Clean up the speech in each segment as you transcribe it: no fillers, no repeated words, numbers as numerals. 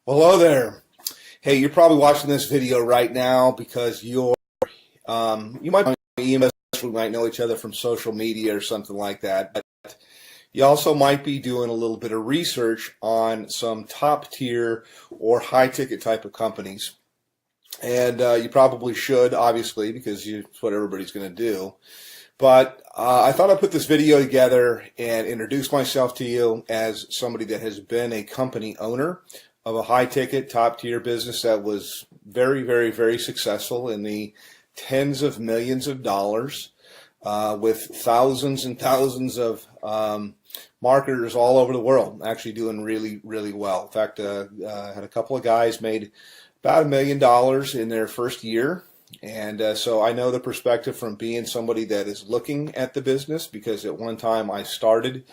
Hello there. Hey, you're probably watching this video right now because you might be emails, we might know each other from social media or something like that. But you also might be doing a little bit of research on some top tier or high ticket type of companies. And you probably should, obviously, because it's what everybody's going to do. But I thought I'd put this video together and introduce myself to you as somebody that has been a company owner of a high-ticket, top-tier business that was very, very, very successful in the tens of millions of dollars with thousands and thousands of marketers all over the world, actually doing really, really well. In fact, I had a couple of guys made about $1 million in their first year. And so I know the perspective from being somebody that is looking at the business, because at one time I started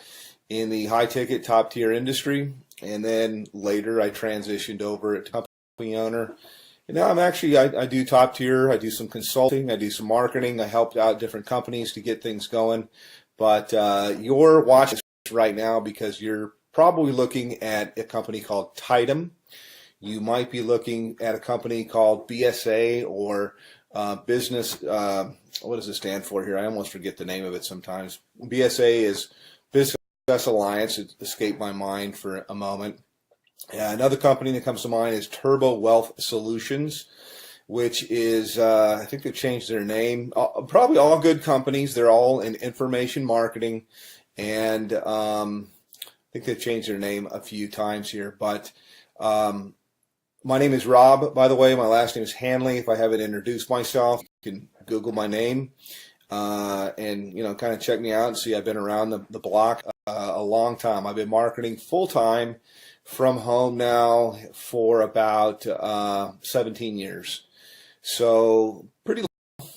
in the high-ticket, top-tier industry, and then later I transitioned over to company owner. And now I do top-tier, I do some consulting, I do some marketing, I helped out different companies to get things going. But you're watching this right now because you're probably looking at a company called Tidem. You might be looking at a company called BSA or business, what does it stand for here? I almost forget the name of it sometimes. BSA is Business Alliance. It escaped my mind for a moment. Another company that comes to mind is Turbo Wealth Solutions, which is, I think they've changed their name. Probably all good companies. They're all in information marketing. And I think they've changed their name a few times here. But my name is Rob, by the way. My last name is Hanley. If I haven't introduced myself, you can Google my name and kind of check me out and see I've been around the block a long time. I've been marketing full-time from home now for about 17 years. So pretty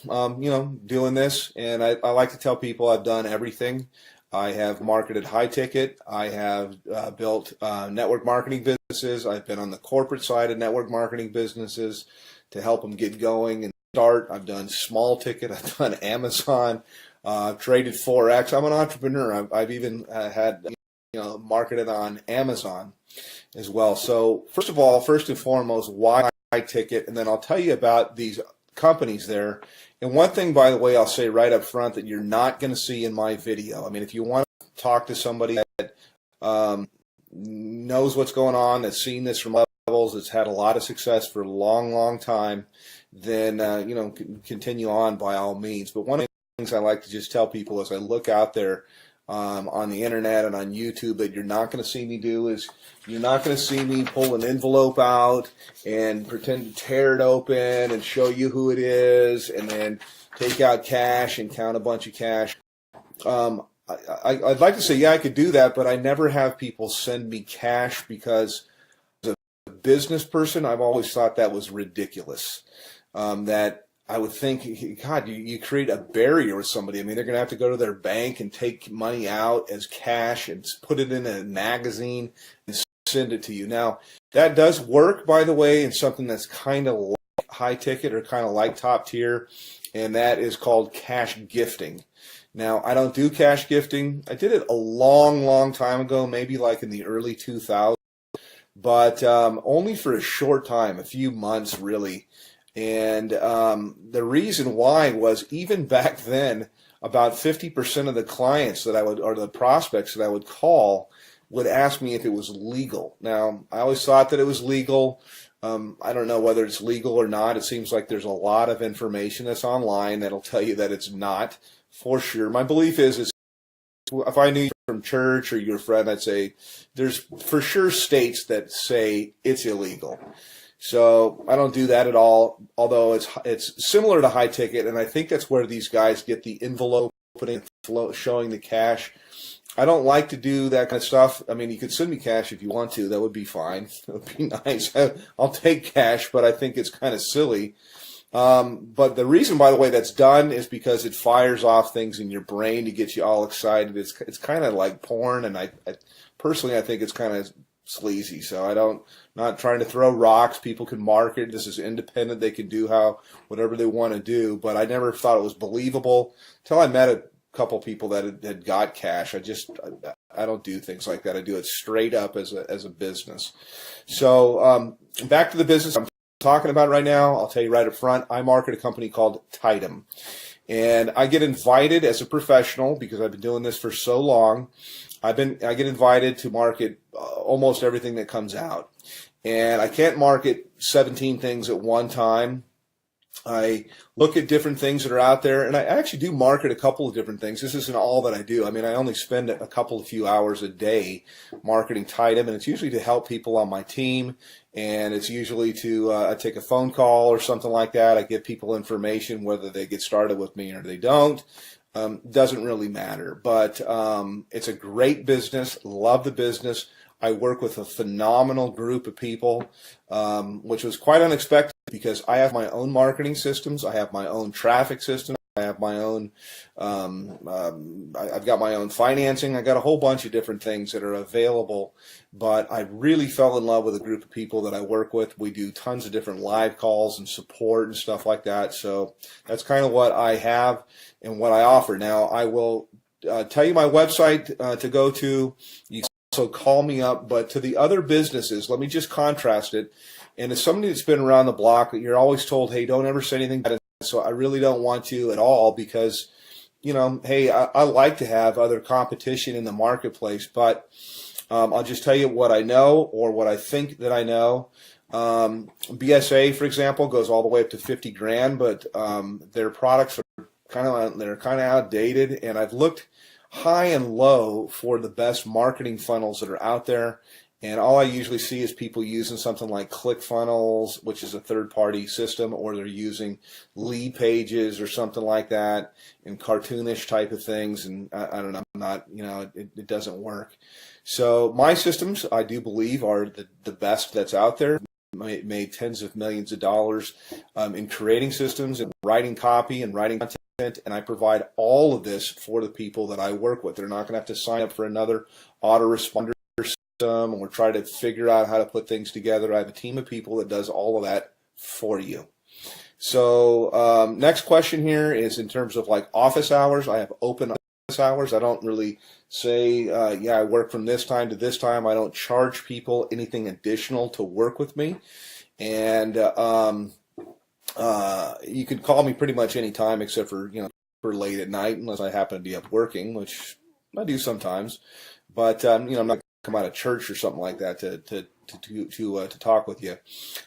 doing this, and I like to tell people I've done everything. I have marketed high ticket. I have built network marketing businesses. I've been on the corporate side of network marketing businesses to help them get going and start. I've done small ticket. I've done Amazon. I've traded Forex. I'm an entrepreneur. I've even had marketed on Amazon as well. So first and foremost, why high ticket? And then I'll tell you about these companies there. And one thing, by the way, I'll say right up front that you're not going to see in my video. I mean, if you want to talk to somebody that knows what's going on, that's seen this from levels, that's had a lot of success for a long, long time, then continue on by all means. But one of the things I like to just tell people as I look out there on the internet and on YouTube that you're not going to see me do is you're not going to see me pull an envelope out and pretend to tear it open and show you who it is and then take out cash and count a bunch of cash. I'd like to say, yeah, I could do that, but I never have people send me cash because as a business person, I've always thought that was ridiculous. That I would think, God, you create a barrier with somebody. I mean, they're going to have to go to their bank and take money out as cash and put it in a magazine and send it to you. Now, that does work, by the way, in something that's kind of like high ticket or kind of like top tier, and that is called cash gifting. Now, I don't do cash gifting. I did it a long, long time ago, maybe like in the early 2000s, but only for a short time, a few months really. And the reason why was even back then, about 50% of the clients that I would, or the prospects that I would call, would ask me if it was legal. Now, I always thought that it was legal. I don't know whether it's legal or not. It seems like there's a lot of information that's online that'll tell you that it's not for sure. My belief is if I knew you from church or your friend, I'd say there's for sure states that say it's illegal. So I don't do that at all, although it's similar to high ticket, and I think that's where these guys get the envelope putting showing the cash. I don't like to do that kind of stuff. I mean, you could send me cash if you want to. That would be fine. That would be nice. I'll take cash, but I think it's kind of silly. But the reason, by the way, that's done is because it fires off things in your brain to get you all excited. It's kind of like porn, and I personally I think it's kind of sleazy. So not trying to throw rocks. People can market. This is independent. They can do whatever they want to do. But I never thought it was believable until I met couple people that had got cash. I don't do things like that. I do it straight up as a business. So back to the business I'm talking about right now. I'll tell you right up front, I market a company called Tidem. And I get invited as a professional, because I've been doing this for so long, I get invited to market almost everything that comes out. And I can't market 17 things at one time. I look at different things that are out there, and I actually do market a couple of different things. This isn't all that I do. I mean, I only spend a few hours a day marketing Tidem, and it's usually to help people on my team, and it's usually to I take a phone call or something like that. I give people information, whether they get started with me or they don't. Doesn't really matter, but it's a great business. Love the business. I work with a phenomenal group of people, which was quite unexpected, because I have my own marketing systems. I have my own traffic system. I have my own, I've got my own financing. I got a whole bunch of different things that are available, but I really fell in love with a group of people that I work with. We do tons of different live calls and support and stuff like that. So that's kind of what I have and what I offer. Now, I will tell you my website to go to. You can also call me up, but to the other businesses, let me just contrast it. And as somebody that's been around the block, you're always told, hey, don't ever say anything bad. So I really don't want to at all, because, you know, hey, I like to have other competition in the marketplace, but I'll just tell you what I know, or what I think that I know. BSA, for example, goes all the way up to 50 grand, but their products are kind of outdated, and I've looked high and low for the best marketing funnels that are out there. And all I usually see is people using something like ClickFunnels, which is a third-party system, or they're using lead pages or something like that, and cartoonish type of things. And I don't know, it doesn't work. So my systems, I do believe, are the best that's out there. Made tens of millions of dollars in creating systems and writing copy and writing content, and I provide all of this for the people that I work with. They're not going to have to sign up for another autoresponder or try to figure out how to put things together. I have a team of people that does all of that for you. So next question here is in terms of like office hours. I have open office hours. I don't really say, yeah, I work from this time to this time. I don't charge people anything additional to work with me. And you can call me pretty much any time except for, for late at night, unless I happen to be up working, which I do sometimes. But, I'm not come out of church or something like that to talk with you.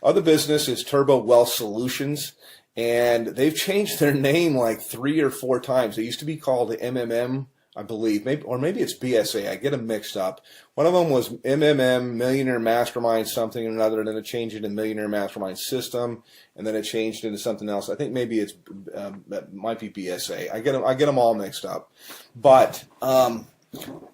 Other business is Turbo Wealth Solutions, and they've changed their name like 3 or 4 times. They used to be called MMM, I believe, maybe it's BSA. I get them mixed up. One of them was MMM, Millionaire Mastermind something or another, and then it changed into Millionaire Mastermind System, and then it changed into something else. I think maybe it might be BSA. I get them all mixed up, but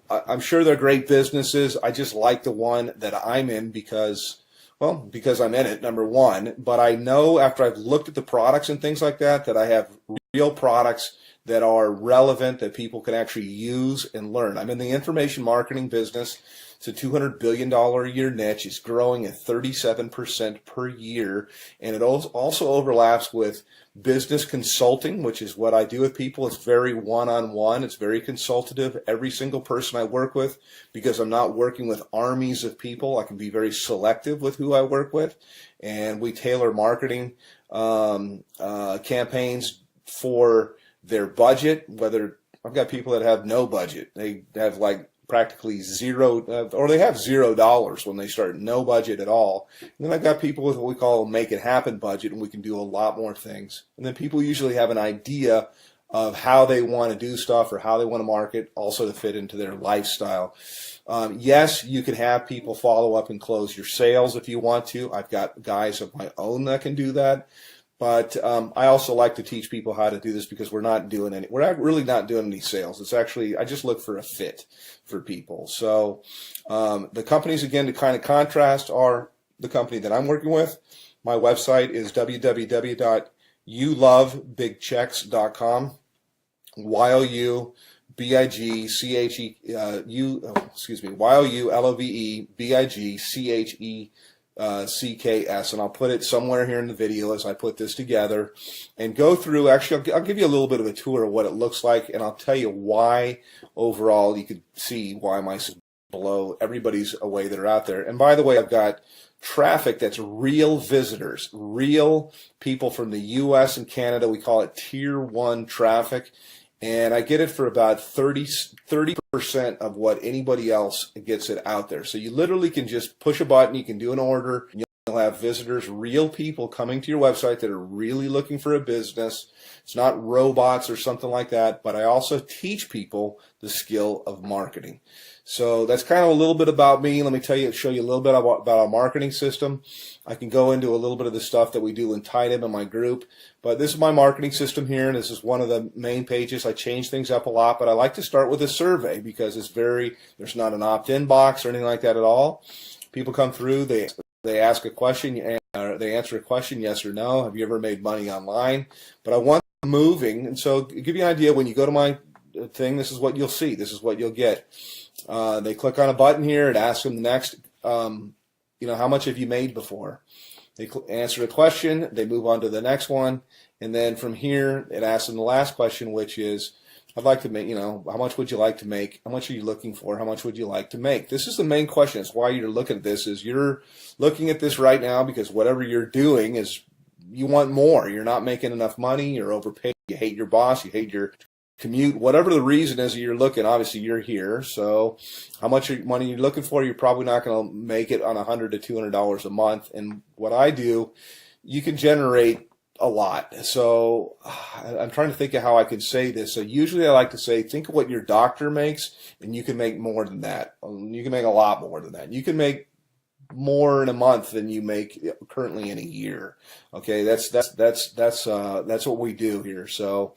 I'm sure they're great businesses. I just like the one that I'm in because I'm in it, number one. But I know after I've looked at the products and things like that, that I have real products that are relevant, that people can actually use and learn. I'm in the information marketing business. It's a $200 billion a year niche. It's growing at 37% per year. And it also overlaps with business consulting, which is what I do with people. It's very one-on-one. It's very consultative. Every single person I work with, because I'm not working with armies of people, I can be very selective with who I work with. And we tailor marketing campaigns for their budget. Whether I've got people that have no budget. They have like practically zero, or they have $0 when they start, no budget at all. And then I've got people with what we call a make it happen budget, and we can do a lot more things. And then people usually have an idea of how they want to do stuff or how they want to market, also to fit into their lifestyle. Yes, you can have people follow up and close your sales if you want to. I've got guys of my own that can do that. But I also like to teach people how to do this, because we're not really not doing any sales. It's actually, I just look for a fit for people. So the companies, again, to kind of contrast, are the company that I'm working with. My website is www.youlovebigchecks.com. YOULOVEBIGCHECKS.com. CKS, and I'll put it somewhere here in the video as I put this together and go through. Actually, I'll give you a little bit of a tour of what it looks like, and I'll tell you why overall you could see why my below everybody's away that are out there. And by the way, I've got traffic that's real visitors, real people from the US and Canada. We call it tier 1 traffic, and I get it for about 30% of what anybody else gets it out there. So you literally can just push a button, you can do an order, and you'll have visitors, real people coming to your website that are really looking for a business. It's not robots or something like that, but I also teach people the skill of marketing. So that's kind of a little bit about me. Let me show you a little bit about our marketing system. I can go into a little bit of the stuff that we do in Tidem in my group, but this is my marketing system here, and this is one of the main pages. I change things up a lot, but I like to start with a survey because there's not an opt-in box or anything like that at all. People come through, they ask a question, they answer a question, yes or no. Have you ever made money online? But I want them moving, and so to give you an idea, when you go to my thing, this is what you'll see. This is what you'll get. They click on a button here. It asks them the next, how much have you made before? They answer a question. They move on to the next one. And then from here, it asks them the last question, which is, I'd like to make, how much would you like to make? How much are you looking for? How much would you like to make? This is the main question. It's why you're looking at this, is you're looking at this right now because whatever you're doing is you want more. You're not making enough money. You're overpaid. You hate your boss. You hate your commute, whatever the reason is that you're looking. Obviously you're here, so how much money you're looking for, you're probably not going to make it on $100 to $200 a month. And what I do, you can generate a lot. So I'm trying to think of how I can say this. So usually I like to say, think of what your doctor makes, and you can make more than that. You can make a lot more than that. You can make more in a month than you make currently in a year. Okay, that's what we do here. So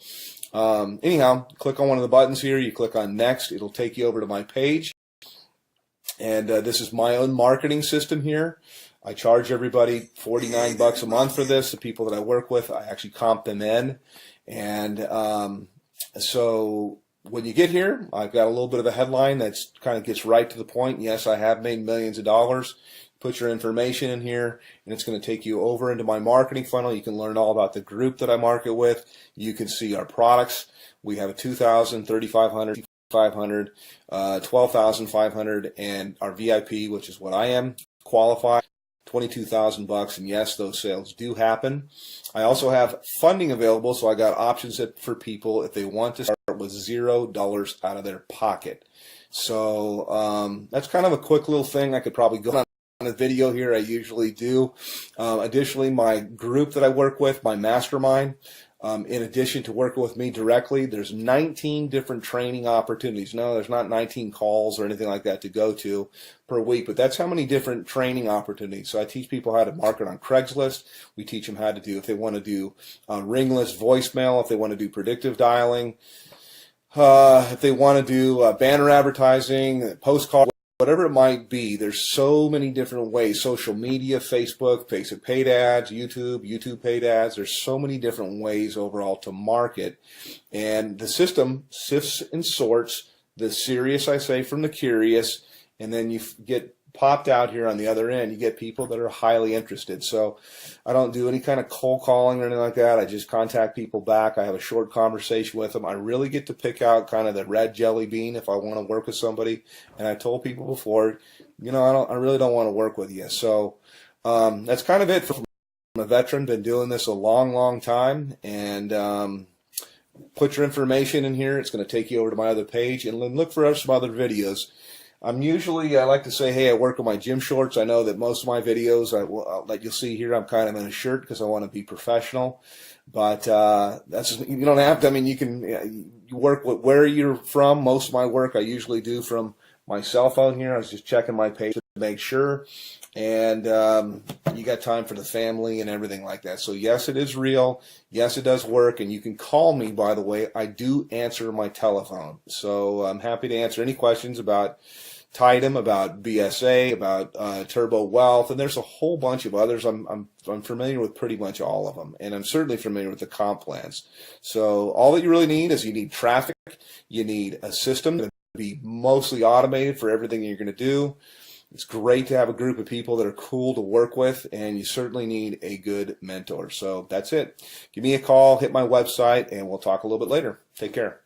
anyhow, click on one of the buttons here. You click on next. It'll take you over to my page. And this is my own marketing system here. I charge everybody $49 a month for this. The people that I work with, I actually comp them in. And so when you get here, I've got a little bit of a headline that kind of gets right to the point. Yes, I have made millions of dollars. Put your information in here, and it's going to take you over into my marketing funnel. You can learn all about the group that I market with. You can see our products. We have a 2,000, 3,500, 500, 12,500, and our VIP, which is what I am, qualified, $22,000. And yes, those sales do happen. I also have funding available, so I got options for people if they want to start with $0 out of their pocket. So that's kind of a quick little thing. I could probably go on a video here. I usually do. Additionally, my group that I work with, my mastermind, in addition to working with me directly, there's 19 different training opportunities. No, there's not 19 calls or anything like that to go to per week, but that's how many different training opportunities. So I teach people how to market on Craigslist. We teach them how to do, if they want to do ringless voicemail, if they want to do predictive dialing, if they want to do banner advertising, postcard, whatever it might be. There's so many different ways. Social media, Facebook paid ads, YouTube paid ads. There's so many different ways overall to market. And the system sifts and sorts the serious, I say, from the curious. And then you get popped out here on the other end. You get people that are highly interested. So I don't do any kind of cold calling or anything like that. I just contact people back. I have a short conversation with them. I really get to pick out kind of the red jelly bean if I want to work with somebody. And I told people before, I really don't want to work with you. So that's kind of it. I'm a veteran, been doing this a long, long time. And put your information in here. It's going to take you over to my other page. And look for some other videos. I like to say, hey, I work on my gym shorts. I know that most of my videos that you'll see here, I'm kind of in a shirt because I want to be professional. But you don't have to. I mean, you work with where you're from. Most of my work I usually do from my cell phone here. I was just checking my page to make sure. And you got time for the family and everything like that. So yes, it is real. Yes, it does work. And you can call me, by the way. I do answer my telephone. So I'm happy to answer any questions about Tidem, about BSA, about Turbo Wealth, and there's a whole bunch of others. I'm familiar with pretty much all of them, and I'm certainly familiar with the comp plans. So all that you really need is you need traffic, you need a system that be mostly automated for everything you're going to do. It's great to have a group of people that are cool to work with, and you certainly need a good mentor. So that's it. Give me a call, hit my website, and we'll talk a little bit later. Take care.